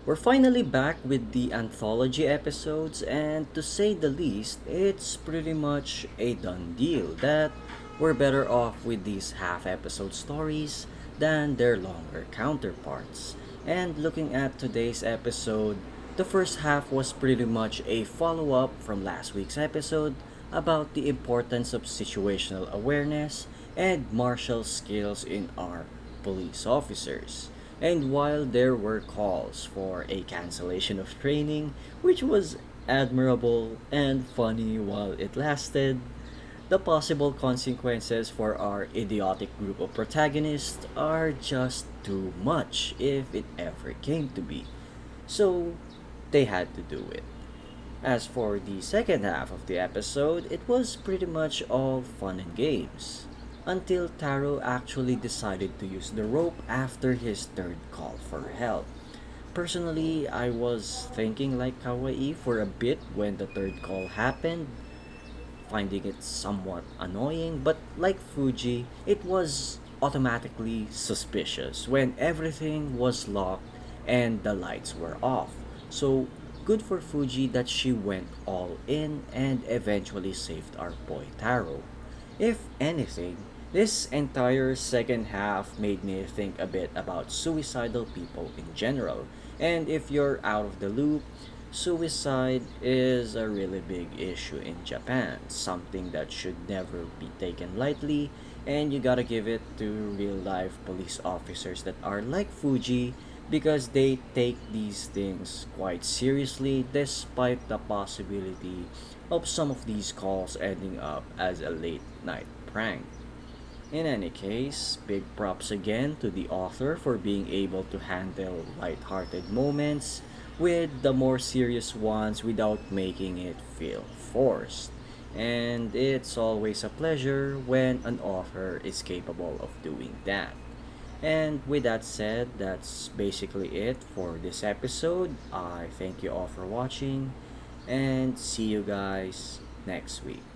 We're finally back with the anthology episodes, and to say the least, it's pretty much a done deal that we're better off with these half episode stories than their longer counterparts. And looking at today's episode, the first half was pretty much a follow up from last week's episode about the importance of situational awareness and martial skills in our police officers. And while there were calls for a cancellation of training, which was admirable and funny while it lasted, the possible consequences for our idiotic group of protagonists are just too much if it ever came to be. So they had to do it. As for the second half of the episode, it was pretty much all fun and games. Until Taro actually decided to use the rope after his third call for help. Personally, I was thinking like Kawaii for a bit when the third call happened, finding it somewhat annoying, but like Fuji, it was automatically suspicious when everything was locked and the lights were off. So, good for Fuji that she went all in and eventually saved our boy Taro. If anything, this entire second half made me think a bit about suicidal people in general. And if you're out of the loop, suicide is a really big issue in Japan, something that should never be taken lightly, and you gotta give it to real life police officers that are like Fuji because they take these things quite seriously despite the possibility of some of these calls ending up as a late night prank. In any case, big props again to the author for being able to handle light-hearted moments with the more serious ones without making it feel forced. And it's always a pleasure when an author is capable of doing that. And with that said, that's basically it for this episode. I thank you all for watching and see you guys next week.